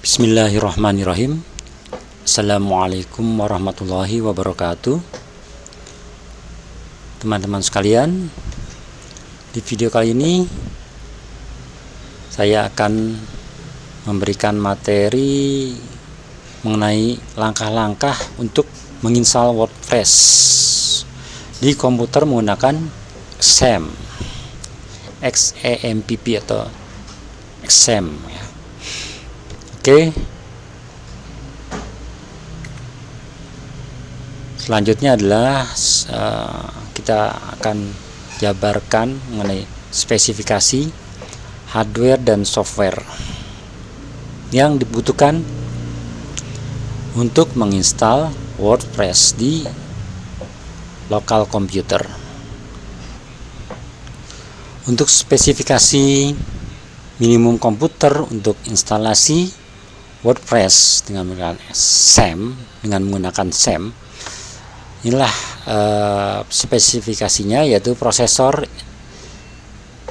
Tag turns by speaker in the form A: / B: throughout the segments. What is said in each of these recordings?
A: Bismillahirrahmanirrahim. Assalamualaikum warahmatullahi wabarakatuh. Teman-teman sekalian, di video kali ini saya akan memberikan materi mengenai langkah-langkah untuk menginstal WordPress di komputer menggunakan XAMPP atau XAMPP ya. Oke. Selanjutnya adalah kita akan jabarkan mengenai spesifikasi hardware dan software yang dibutuhkan untuk menginstal WordPress di lokal komputer. Untuk spesifikasi minimum komputer untuk instalasi WordPress dengan menggunakan SAM, inilah spesifikasinya, yaitu prosesor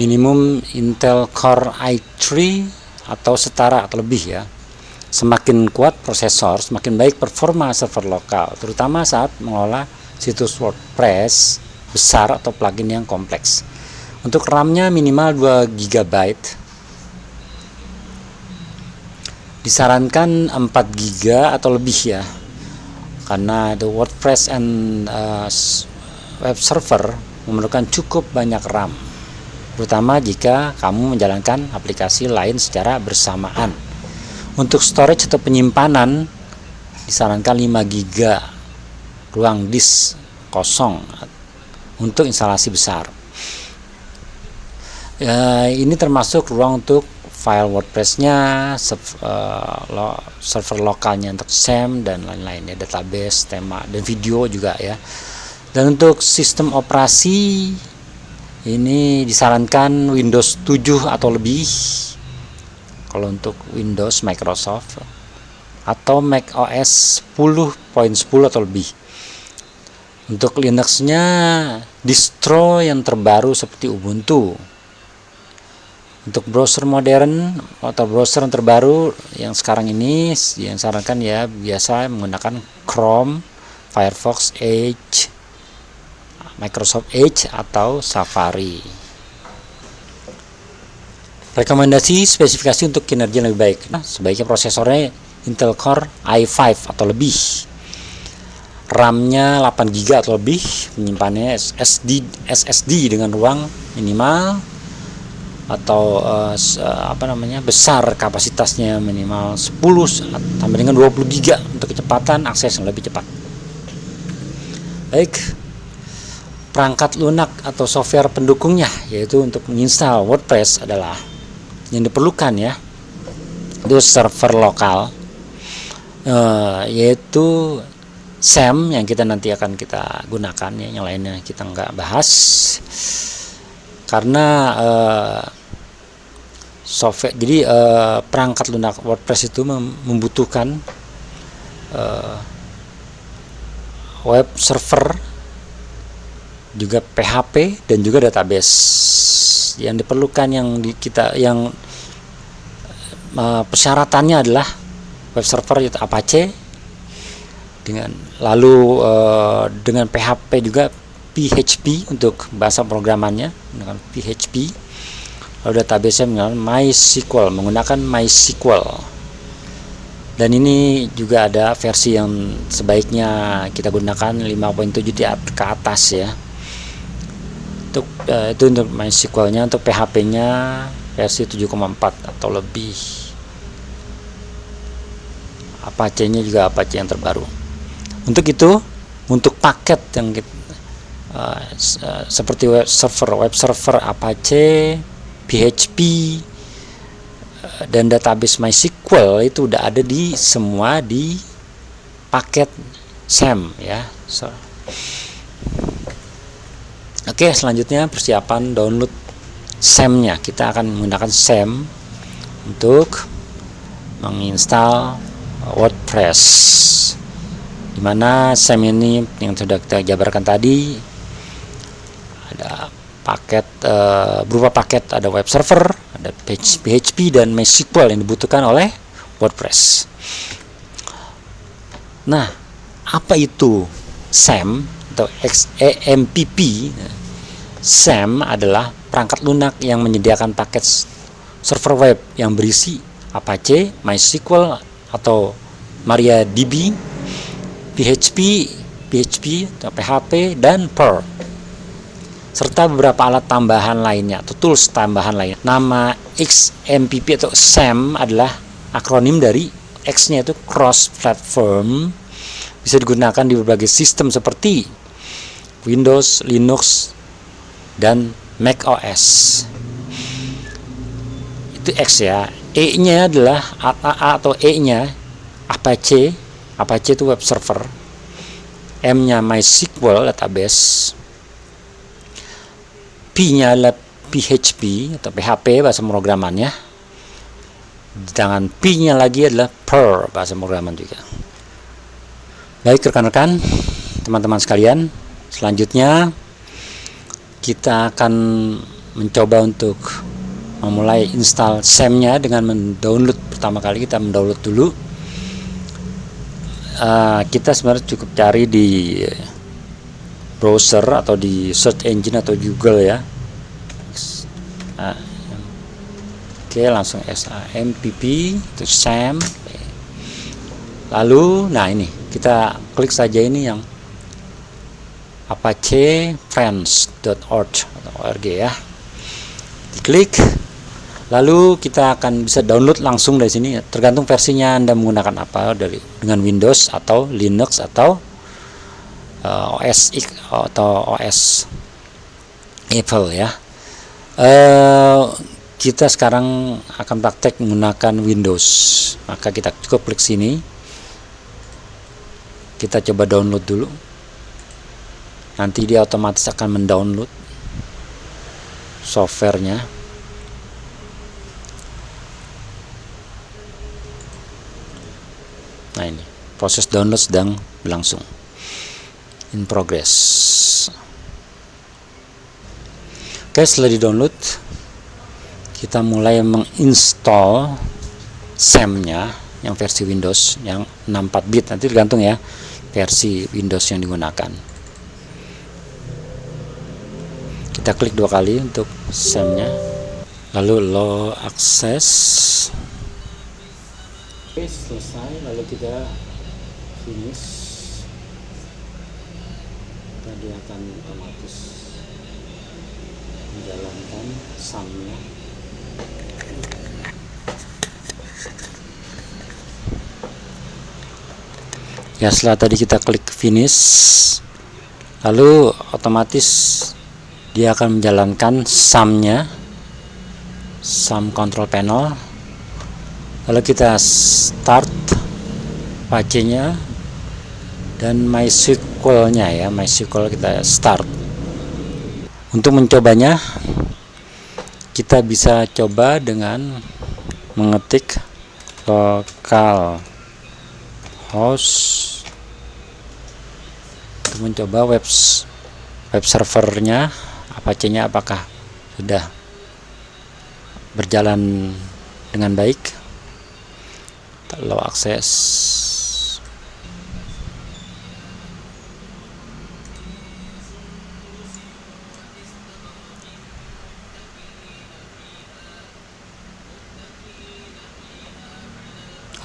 A: minimum Intel Core i3 atau setara atau lebih ya. Semakin kuat prosesor, semakin baik performa server lokal, terutama saat mengelola situs WordPress besar atau plugin yang kompleks. Untuk RAM-nya minimal 2 GB. Disarankan 4 GB atau lebih ya, karena the WordPress and web server memerlukan cukup banyak RAM, terutama jika kamu menjalankan aplikasi lain secara bersamaan. Untuk storage atau penyimpanan disarankan 5 GB ruang disk kosong untuk instalasi besar. Ini termasuk ruang untuk file WordPress-nya, server lokalnya untuk SAM dan lain-lain ya, database, tema, dan video juga ya. Dan untuk sistem operasi ini disarankan Windows 7 atau lebih kalau untuk Windows Microsoft, atau Mac OS 10.10 atau lebih. Untuk Linux-nya distro yang terbaru seperti Ubuntu. Untuk browser modern atau browser yang terbaru yang sekarang ini yang sarankan ya, biasa menggunakan Chrome, Firefox, Edge, Microsoft Edge atau Safari. Rekomendasi spesifikasi untuk kinerja yang lebih baik. Nah, sebaiknya prosesornya Intel Core i5 atau lebih. RAM-nya 8 GB atau lebih, penyimpanannya SSD dengan ruang minimal atau besar, kapasitasnya minimal 10 tambah dengan 20 GB untuk kecepatan akses yang lebih cepat. Baik, perangkat lunak atau software pendukungnya, yaitu untuk menginstal WordPress adalah yang diperlukan ya, itu server lokal, yaitu SAM yang kita nanti akan kita gunakan ya, yang lainnya kita nggak bahas karena software. Jadi perangkat lunak WordPress itu membutuhkan web server, juga PHP dan juga database. Yang diperlukan yang persyaratannya adalah web server yaitu Apache, dengan PHP juga PHP untuk bahasa programannya menggunakan PHP. Lalu database menggunakan MySQL. Dan ini juga ada versi yang sebaiknya kita gunakan 5.7 ke atas ya. Itu untuk MySQL-nya. Untuk PHP-nya versi 7.4 atau lebih. Apache-nya juga Apache yang terbaru. Untuk itu, untuk paket yang seperti web server Apache, PHP, dan database MySQL itu udah ada di semua di paket SAM ya. Oke, selanjutnya persiapan download SAM-nya. Kita akan menggunakan SAM untuk menginstal WordPress, dimana SAM ini yang sudah kita jabarkan tadi ada paket berupa paket, ada web server, ada PHP dan MySQL yang dibutuhkan oleh WordPress. Nah, apa itu SAM atau XAMPP? SAM adalah perangkat lunak yang menyediakan paket server web yang berisi Apache, MySQL atau MariaDB, PHP atau PHP, dan Perl, serta beberapa alat tambahan lainnya atau tools tambahan lainnya. Nama XAMPP atau SAM adalah akronim dari X-nya itu cross platform, bisa digunakan di berbagai sistem seperti Windows, Linux, dan Mac OS. Itu X ya. E-nya adalah A atau E-nya Apache itu web server. M-nya MySQL database. P-nya adalah PHP atau PHP bahasa pemrogramannya. Sedangkan P-nya lagi adalah Perl bahasa pemrograman juga. Baik rekan-rekan, teman-teman sekalian, selanjutnya kita akan mencoba untuk memulai install SAM-nya dengan mendownload. Pertama kali kita mendownload dulu. Kita sebenarnya cukup cari di browser atau di search engine atau Google ya. Oke, langsung SAMPP itu SAM. Lalu, nah ini kita klik saja ini yang apachefriends.org atau .org ya. Diklik, lalu kita akan bisa download langsung dari sini. Tergantung versinya Anda menggunakan apa, dengan Windows atau Linux atau OS X atau OS Apple ya. Kita sekarang akan praktek menggunakan Windows, maka kita cukup klik sini. Kita coba download dulu. Nanti dia otomatis akan mendownload softwarenya. Nah ini proses download sedang berlangsung, in progress. Oke, setelah di download kita mulai menginstall SAM-nya yang versi Windows yang 64 bit, nanti tergantung ya versi Windows yang digunakan. Kita klik 2 kali untuk SAM-nya, lalu allow access. Oke, selesai, lalu kita finish. Dia akan otomatis menjalankan SAM-nya. Ya, setelah tadi kita klik finish, lalu otomatis dia akan menjalankan SAM-nya, SAM control panel. Lalu kita start Apache-nya dan MySQL-nya ya, MySQL kita start. Untuk mencobanya, kita bisa coba dengan mengetik local host untuk mencoba web servernya Apache-nya apakah sudah berjalan dengan baik. Allow access.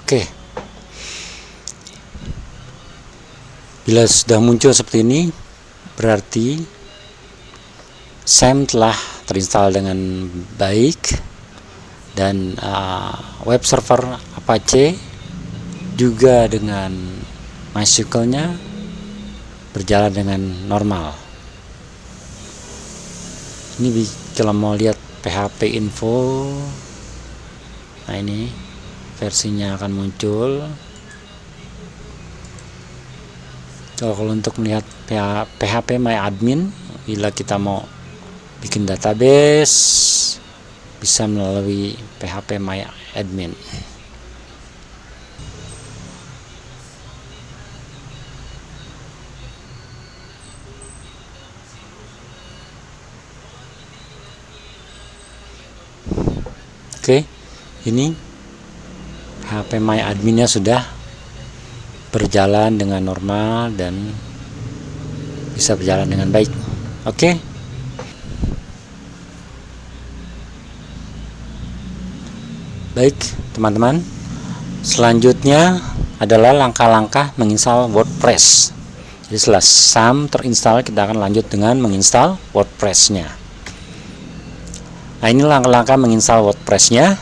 A: Oke. Bila sudah muncul seperti ini, berarti SAM telah terinstall dengan baik dan web server Apache juga dengan MySQL-nya berjalan dengan normal. Ini kalau mau lihat PHP info, nah ini versinya akan muncul. Kalau untuk melihat PHP My Admin, bila kita mau bikin database bisa melalui PHP My Admin. Oke, ini HP My Adminnya sudah berjalan dengan normal dan bisa berjalan dengan baik. Oke. Baik, teman-teman. Selanjutnya adalah langkah-langkah menginstal WordPress. Jadi setelah SAM terinstall, kita akan lanjut dengan menginstal WordPress-nya. Nah, ini langkah-langkah menginstal WordPress-nya,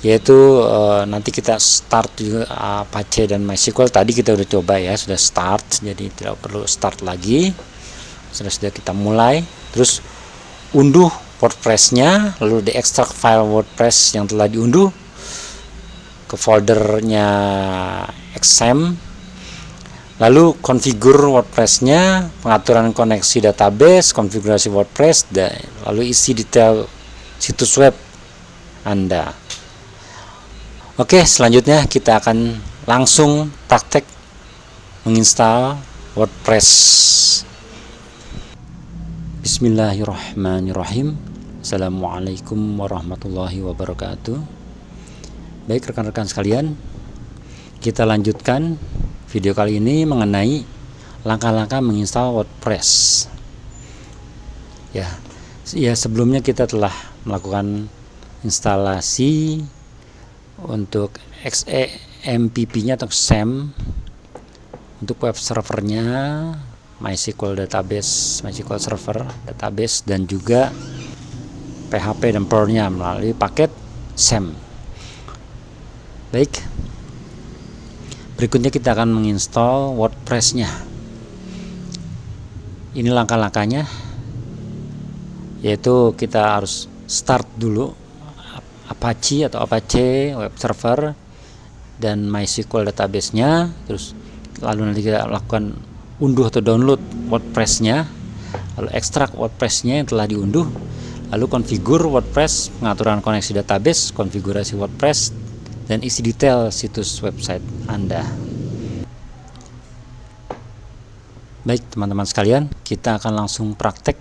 A: yaitu nanti kita start juga Apache dan MySQL. Tadi kita udah coba ya, sudah start, jadi tidak perlu start lagi. Sudah kita mulai, terus unduh WordPress-nya, lalu diekstrak file WordPress yang telah diunduh ke foldernya XAMPP, lalu konfigur WordPress-nya, pengaturan koneksi database, konfigurasi WordPress, dan lalu isi detail situs web Anda. Oke, selanjutnya kita akan langsung praktek menginstal WordPress. Bismillahirrahmanirrahim. Assalamualaikum warahmatullahi wabarakatuh. Baik rekan-rekan sekalian, kita lanjutkan video kali ini mengenai langkah-langkah menginstal WordPress. Ya, sebelumnya kita telah melakukan instalasi untuk XAMPP-nya atau XAMPP untuk web servernya, MySQL database, MySQL server database, dan juga PHP dan Perl-nya melalui paket XAMPP. Baik, berikutnya kita akan menginstal WordPress-nya. Ini langkah-langkahnya, yaitu kita harus start dulu Apache web server dan MySQL database-nya, terus lalu nanti kita lakukan unduh atau download WordPress-nya, lalu ekstrak WordPress-nya yang telah diunduh, lalu konfigur WordPress, pengaturan koneksi database, konfigurasi WordPress, dan isi detail situs website Anda. Baik teman-teman sekalian, kita akan langsung praktek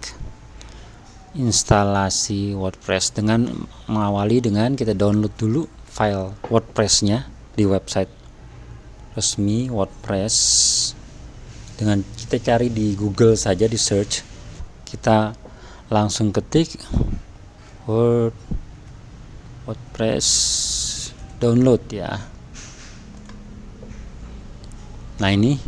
A: instalasi WordPress dengan mengawali dengan kita download dulu file WordPress-nya di website resmi WordPress. Dengan kita cari di Google saja, di search, kita langsung ketik WordPress download ya. Nah, ini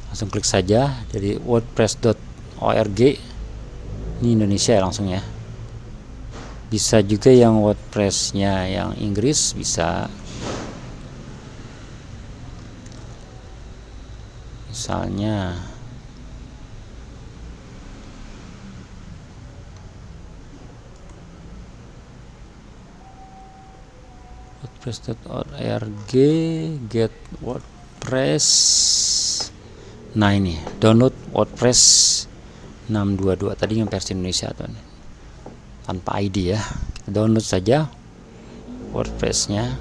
A: langsung klik saja, jadi wordpress.org, ini Indonesia langsung ya. Bisa juga yang WordPress-nya yang Inggris, bisa. Misalnya wordpress.org get WordPress. Nah, ini download WordPress 622 tadi yang versi Indonesia atau tanpa ID ya. Kita download saja WordPress-nya.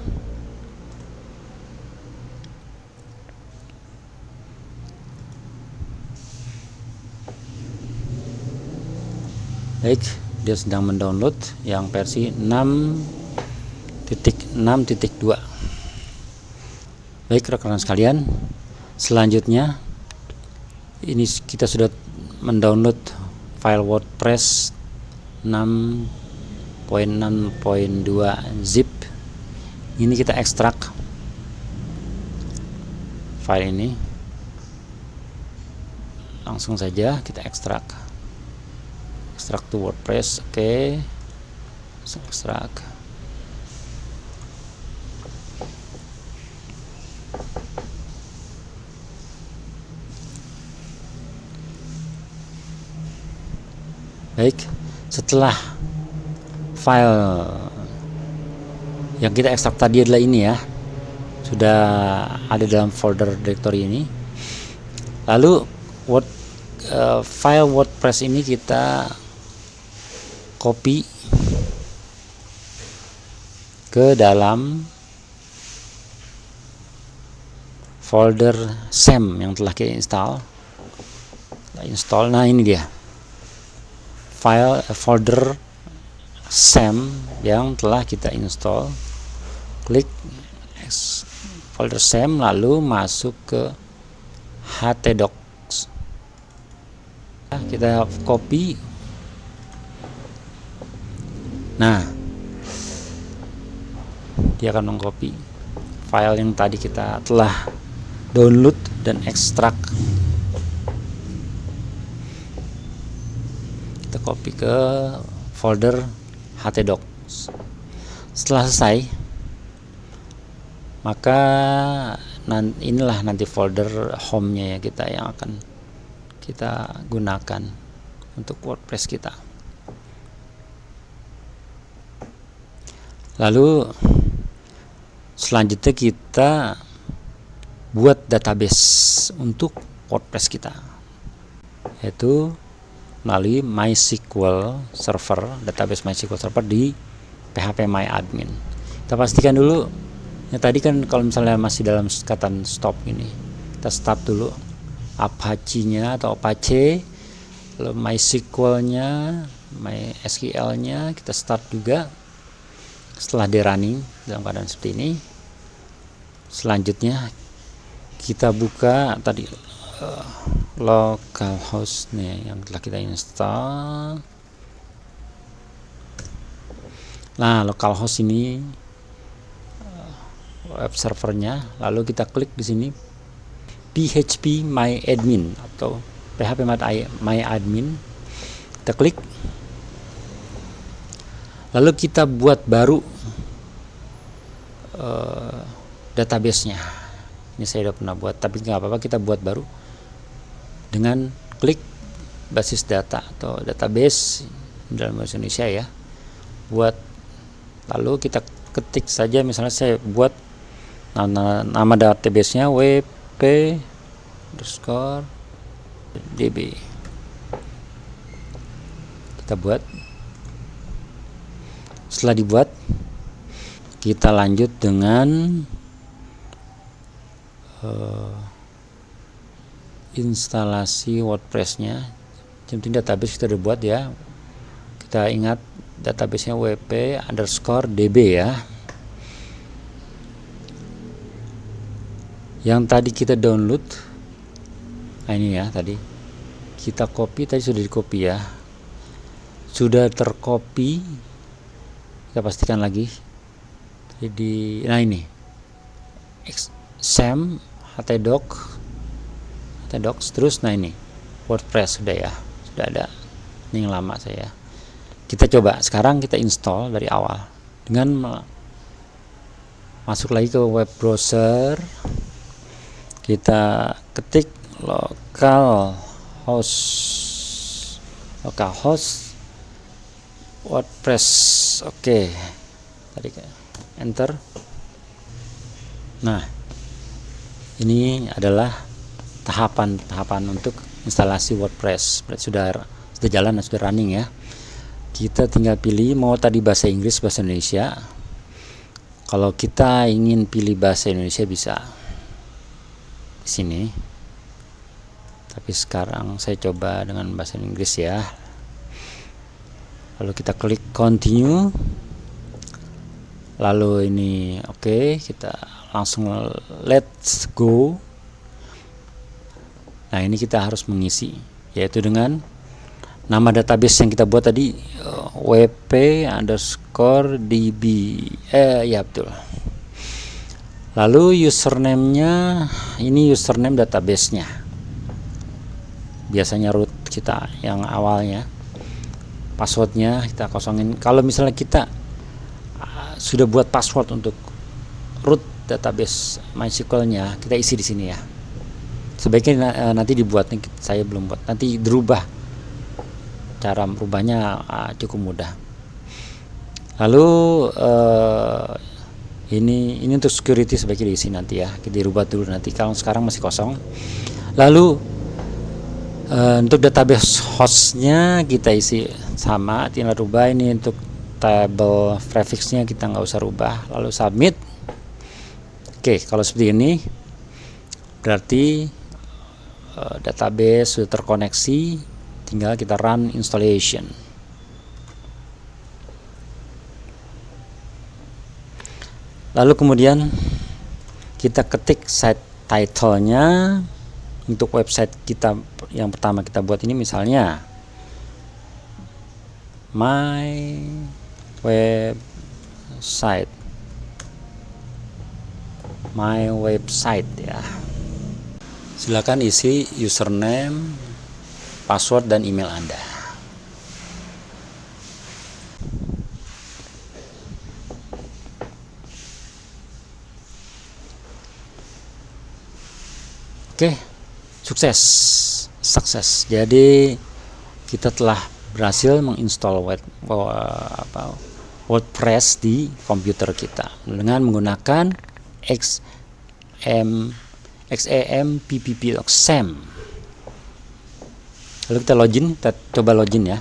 A: Baik, dia sedang mendownload yang versi 6.6.2. Baik rekan-rekan sekalian, selanjutnya ini kita sudah mendownload file WordPress 6.6.2 zip. Ini kita ekstrak file ini, langsung saja kita ekstrak to WordPress. Oke, ekstrak. Baik, setelah file yang kita ekstrak tadi adalah ini ya, sudah ada dalam folder directory ini, lalu file WordPress ini kita copy ke dalam folder SAM yang telah kita install. Nah, ini dia folder SAM yang telah kita install. Klik folder SAM lalu masuk ke htdocs. Kita copy. Nah, dia akan mengcopy file yang tadi kita telah download dan ekstrak. Kita copy ke folder htdocs. Setelah selesai, maka inilah nanti folder home-nya ya kita yang akan kita gunakan untuk WordPress kita. Lalu selanjutnya kita buat database untuk WordPress kita, yaitu melalui MySQL Server, database MySQL Server di phpMyAdmin. Kita pastikan dulu ya, tadi kan kalau misalnya masih dalam katan stop ini, kita start dulu Apache-nya atau Apache, lalu MySQL-nya, MySQL-nya kita start juga. Setelah di running dalam keadaan seperti ini, selanjutnya kita buka tadi localhost nih yang telah kita install. Nah, localhost ini web servernya, lalu kita klik di sini phpMyAdmin atau phpMyAdmin. Kita klik, lalu kita buat baru database-nya. Ini saya udah pernah buat, tapi nggak apa-apa, kita buat baru dengan klik basis data atau database dalam bahasa Indonesia ya. Buat, lalu kita ketik saja, misalnya saya buat nama database-nya wp_db. Kita buat. Setelah dibuat, kita lanjut dengan instalasi WordPress-nya. Contohnya database kita udah buat ya. Kita ingat database-nya wp_db ya. Yang tadi kita download. Nah, ini ya tadi. Kita copy, tadi sudah di copy ya. Sudah tercopy. Kita pastikan lagi. Jadi nah ini. SAM htdocs terus, nah ini WordPress sudah ya, sudah ada. Ini yang lama saya. Kita coba sekarang, kita install dari awal dengan masuk lagi ke web browser. Kita ketik localhost WordPress. Oke. Tadi enter. Nah, ini adalah tahapan untuk instalasi WordPress. Berarti sudah jalan, sudah running ya. Kita tinggal pilih mau tadi bahasa Inggris, bahasa Indonesia. Kalau kita ingin pilih bahasa Indonesia bisa di sini. Tapi sekarang saya coba dengan bahasa Inggris ya. Lalu kita klik continue. Lalu ini oke, kita langsung let's go. Nah, ini kita harus mengisi, yaitu dengan nama database yang kita buat tadi, wp_db. Ya betul. Lalu username-nya, ini username database-nya. Biasanya root kita yang awalnya. Passwordnya kita kosongin. Kalau misalnya kita sudah buat password untuk root database MySQL-nya, kita isi di sini ya. Sebaiknya nanti dibuat, nih saya belum buat, nanti dirubah. Cara merubahnya cukup mudah. Lalu ini untuk security sebaiknya diisi nanti ya, kita dirubah dulu nanti kalau sekarang masih kosong. Lalu untuk database hostnya kita isi sama, tinggal rubah. Ini untuk table prefixnya kita nggak usah rubah. Lalu submit. Oke, kalau seperti ini berarti database sudah terkoneksi, tinggal kita run installation. Lalu kemudian kita ketik site title-nya. Untuk website kita yang pertama kita buat ini misalnya my website ya. Silakan isi username, password dan email Anda. Oke, sukses. Jadi kita telah berhasil menginstall WordPress di komputer kita dengan menggunakan XAMPP.SAM. Lalu kita coba login ya.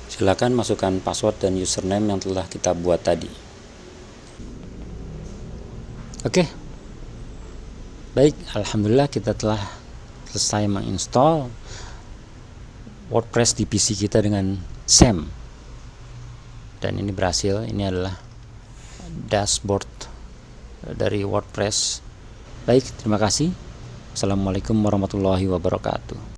A: Silakan masukkan password dan username yang telah kita buat tadi. Oke. Baik, alhamdulillah kita telah selesai menginstall WordPress di PC kita dengan SAM. Dan ini berhasil. Ini adalah dashboard dari WordPress. Baik, terima kasih. Assalamualaikum warahmatullahi wabarakatuh.